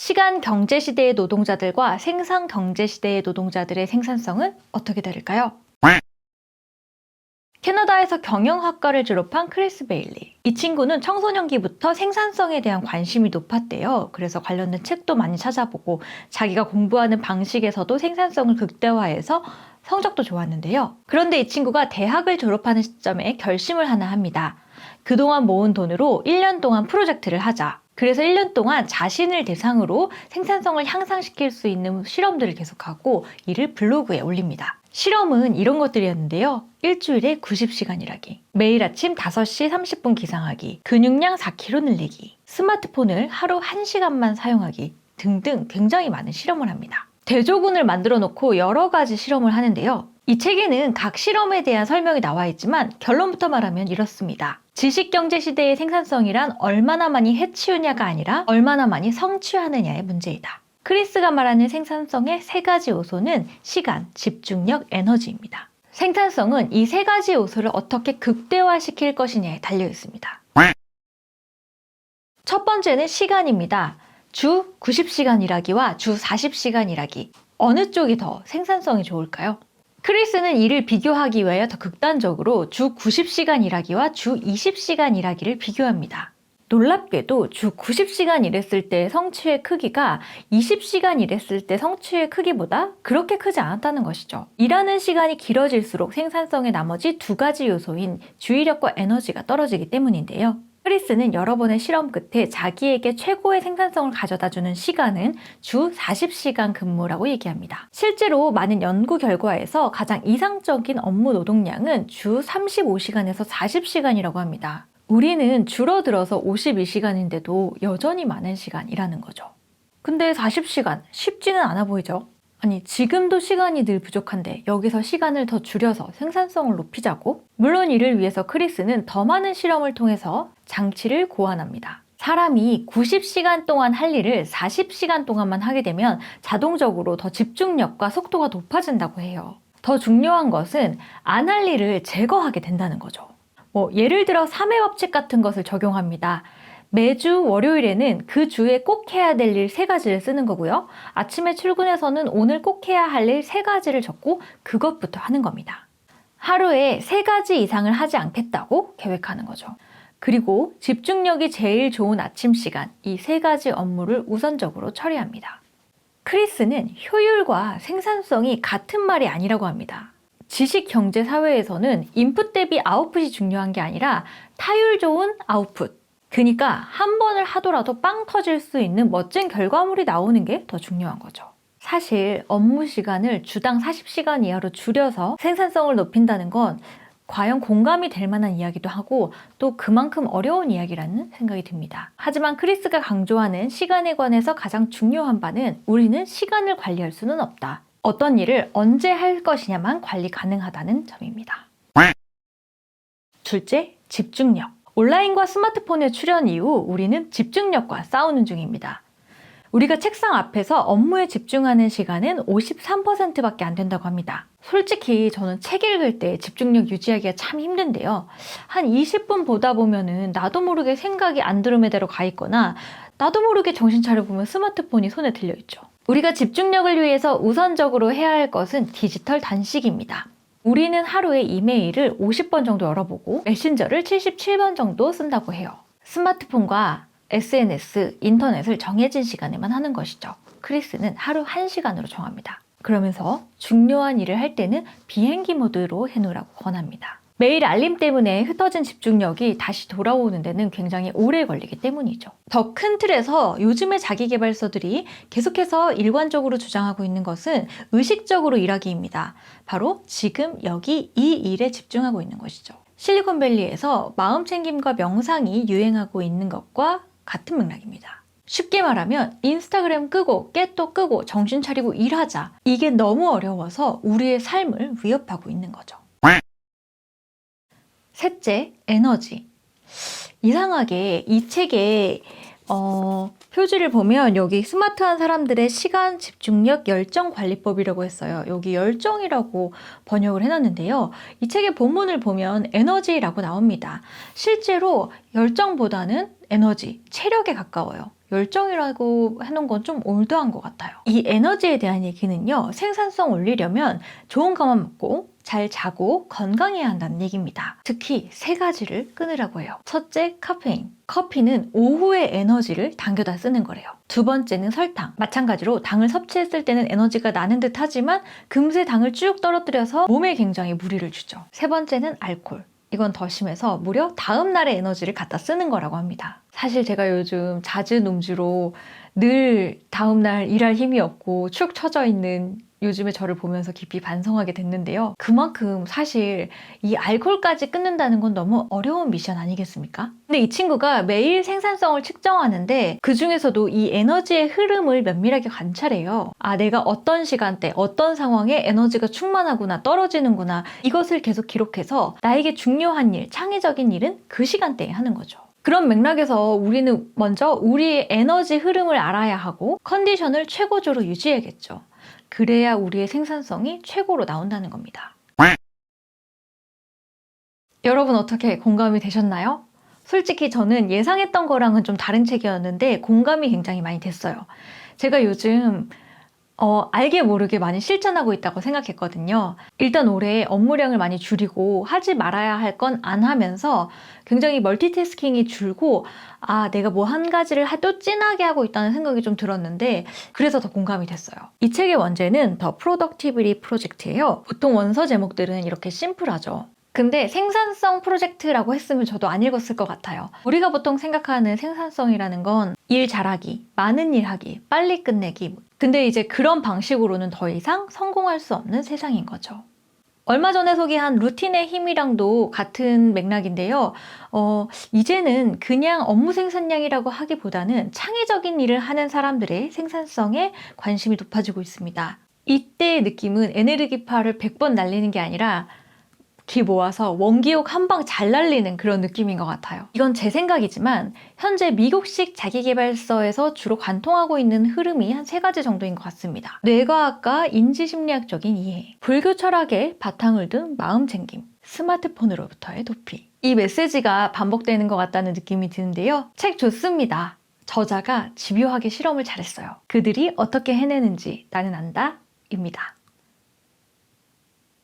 시간 경제 시대의 노동자들과 생산 경제 시대의 노동자들의 생산성은 어떻게 다를까요? 캐나다에서 경영학과를 졸업한 크리스 베일리. 이 친구는 청소년기부터 생산성에 대한 관심이 높았대요. 그래서 관련된 책도 많이 찾아보고 자기가 공부하는 방식에서도 생산성을 극대화해서 성적도 좋았는데요. 그런데 이 친구가 대학을 졸업하는 시점에 결심을 하나 합니다. 그동안 모은 돈으로 1년 동안 프로젝트를 하자. 그래서 1년 동안 자신을 대상으로 생산성을 향상시킬 수 있는 실험들을 계속하고 이를 블로그에 올립니다. 실험은 이런 것들이었는데요. 일주일에 90시간 일하기, 매일 아침 5시 30분 기상하기, 근육량 4kg 늘리기, 스마트폰을 하루 1시간만 사용하기 등등 굉장히 많은 실험을 합니다. 대조군을 만들어 놓고 여러 가지 실험을 하는데요. 이 책에는 각 실험에 대한 설명이 나와 있지만 결론부터 말하면 이렇습니다. 지식경제 시대의 생산성이란 얼마나 많이 해치우냐가 아니라 얼마나 많이 성취하느냐의 문제이다. 크리스가 말하는 생산성의 세 가지 요소는 시간, 집중력, 에너지입니다. 생산성은 이 세 가지 요소를 어떻게 극대화시킬 것이냐에 달려 있습니다. 첫 번째는 시간입니다. 주 90시간 일하기와 주 40시간 일하기. 어느 쪽이 더 생산성이 좋을까요? 크리스는 이를 비교하기 위하여 더 극단적으로 주 90시간 일하기와 주 20시간 일하기를 비교합니다. 놀랍게도 주 90시간 일했을 때 성취의 크기가 20시간 일했을 때 성취의 크기보다 그렇게 크지 않았다는 것이죠. 일하는 시간이 길어질수록 생산성의 나머지 두 가지 요소인 주의력과 에너지가 떨어지기 때문인데요. 크리스는 여러 번의 실험 끝에 자기에게 최고의 생산성을 가져다주는 시간은 주 40시간 근무라고 얘기합니다. 실제로 많은 연구 결과에서 가장 이상적인 업무 노동량은 주 35시간에서 40시간이라고 합니다. 우리는 줄어들어서 52시간인데도 여전히 많은 시간 일하는 거죠. 근데 40시간 쉽지는 않아 보이죠? 아니, 지금도 시간이 늘 부족한데 여기서 시간을 더 줄여서 생산성을 높이자고? 물론 이를 위해서 크리스는 더 많은 실험을 통해서 장치를 고안합니다. 사람이 90시간 동안 할 일을 40시간 동안만 하게 되면 자동적으로 더 집중력과 속도가 높아진다고 해요. 더 중요한 것은 안 할 일을 제거하게 된다는 거죠. 예를 들어 3회 법칙 같은 것을 적용합니다. 매주 월요일에는 그 주에 꼭 해야 될 일 3가지를 쓰는 거고요. 아침에 출근해서는 오늘 꼭 해야 할 일 3가지를 적고 그것부터 하는 겁니다. 하루에 3가지 이상을 하지 않겠다고 계획하는 거죠. 그리고 집중력이 제일 좋은 아침 시간, 이 3가지 업무를 우선적으로 처리합니다. 크리스는 효율과 생산성이 같은 말이 아니라고 합니다. 지식 경제 사회에서는 인풋 대비 아웃풋이 중요한 게 아니라 타율 좋은 아웃풋. 그러니까 한 번을 하더라도 빵 터질 수 있는 멋진 결과물이 나오는 게 더 중요한 거죠. 사실 업무 시간을 주당 40시간 이하로 줄여서 생산성을 높인다는 건 과연 공감이 될 만한 이야기도 하고 또 그만큼 어려운 이야기라는 생각이 듭니다. 하지만 크리스가 강조하는 시간에 관해서 가장 중요한 바는 우리는 시간을 관리할 수는 없다. 어떤 일을 언제 할 것이냐만 관리 가능하다는 점입니다. 둘째, 집중력. 온라인과 스마트폰의 출현 이후 우리는 집중력과 싸우는 중입니다. 우리가 책상 앞에서 업무에 집중하는 시간은 53%밖에 안 된다고 합니다. 솔직히 저는 책 읽을 때 집중력 유지하기가 참 힘든데요. 한 20분 보다 보면은 나도 모르게 생각이 안드로메다로 가 있거나 나도 모르게 정신 차려보면 스마트폰이 손에 들려 있죠. 우리가 집중력을 위해서 우선적으로 해야 할 것은 디지털 단식입니다. 우리는 하루에 이메일을 50번 정도 열어보고 메신저를 77번 정도 쓴다고 해요. 스마트폰과 SNS, 인터넷을 정해진 시간에만 하는 것이죠. 크리스는 하루 1시간으로 정합니다. 그러면서 중요한 일을 할 때는 비행기 모드로 해놓으라고 권합니다. 매일 알림 때문에 흩어진 집중력이 다시 돌아오는 데는 굉장히 오래 걸리기 때문이죠. 더 큰 틀에서 요즘의 자기계발서들이 계속해서 일관적으로 주장하고 있는 것은 의식적으로 일하기입니다. 바로 지금 여기 이 일에 집중하고 있는 것이죠. 실리콘밸리에서 마음챙김과 명상이 유행하고 있는 것과 같은 맥락입니다. 쉽게 말하면 인스타그램 끄고 깨또 끄고 정신 차리고 일하자. 이게 너무 어려워서 우리의 삶을 위협하고 있는 거죠. 셋째, 에너지. 이상하게 이 책의 표지를 보면 여기 스마트한 사람들의 시간, 집중력, 열정 관리법이라고 했어요. 여기 열정이라고 번역을 해놨는데요. 이 책의 본문을 보면 에너지라고 나옵니다. 실제로 열정보다는 에너지, 체력에 가까워요. 열정이라고 해놓은 건 좀 올드한 것 같아요. 이 에너지에 대한 얘기는요, 생산성 올리려면 좋은 것만 먹고 잘 자고 건강해야 한다는 얘기입니다. 특히 3가지를 끊으라고 해요. 첫째, 카페인. 커피는 오후에 에너지를 당겨다 쓰는 거래요. 두 번째는 설탕. 마찬가지로 당을 섭취했을 때는 에너지가 나는 듯 하지만 금세 당을 쭉 떨어뜨려서 몸에 굉장히 무리를 주죠. 세 번째는 알코올. 이건 더 심해서 무려 다음 날의 에너지를 갖다 쓰는 거라고 합니다. 사실 제가 요즘 잦은 음주로 늘 다음 날 일할 힘이 없고 축 처져 있는 요즘의 저를 보면서 깊이 반성하게 됐는데요. 그만큼 사실 이 알코올까지 끊는다는 건 너무 어려운 미션 아니겠습니까? 근데 이 친구가 매일 생산성을 측정하는데 그 중에서도 이 에너지의 흐름을 면밀하게 관찰해요. 아, 내가 어떤 시간대, 어떤 상황에 에너지가 충만하구나, 떨어지는구나, 이것을 계속 기록해서 나에게 중요한 일, 창의적인 일은 그 시간대에 하는 거죠. 그런 맥락에서 우리는 먼저 우리의 에너지 흐름을 알아야 하고 컨디션을 최고조로 유지해야겠죠. 그래야 우리의 생산성이 최고로 나온다는 겁니다. 여러분 어떻게 공감이 되셨나요? 솔직히 저는 예상했던 거랑은 좀 다른 책이었는데 공감이 굉장히 많이 됐어요. 제가 요즘 알게 모르게 많이 실천하고 있다고 생각했거든요. 일단 올해 업무량을 많이 줄이고 하지 말아야 할 건 안 하면서 굉장히 멀티태스킹이 줄고 내가 뭐 한 가지를 또 진하게 하고 있다는 생각이 좀 들었는데 그래서 더 공감이 됐어요. 이 책의 원제는 더 프로덕티비티 프로젝트예요. 보통 원서 제목들은 이렇게 심플하죠. 근데 생산성 프로젝트라고 했으면 저도 안 읽었을 것 같아요. 우리가 보통 생각하는 생산성이라는 건 일 잘하기, 많은 일 하기, 빨리 끝내기. 근데 이제 그런 방식으로는 더 이상 성공할 수 없는 세상인 거죠. 얼마 전에 소개한 루틴의 힘이랑도 같은 맥락인데요. 이제는 그냥 업무 생산량이라고 하기보다는 창의적인 일을 하는 사람들의 생산성에 관심이 높아지고 있습니다. 이때의 느낌은 에네르기파를 100번 날리는 게 아니라 기 모아서 원기옥 한 방 잘 날리는 그런 느낌인 것 같아요. 이건 제 생각이지만 현재 미국식 자기계발서에서 주로 관통하고 있는 흐름이 한 3가지 정도인 것 같습니다. 뇌과학과 인지심리학적인 이해, 불교 철학의 바탕을 둔 마음챙김, 스마트폰으로부터의 도피. 이 메시지가 반복되는 것 같다는 느낌이 드는데요. 책 좋습니다. 저자가 집요하게 실험을 잘했어요. 그들이 어떻게 해내는지 나는 안다? 입니다.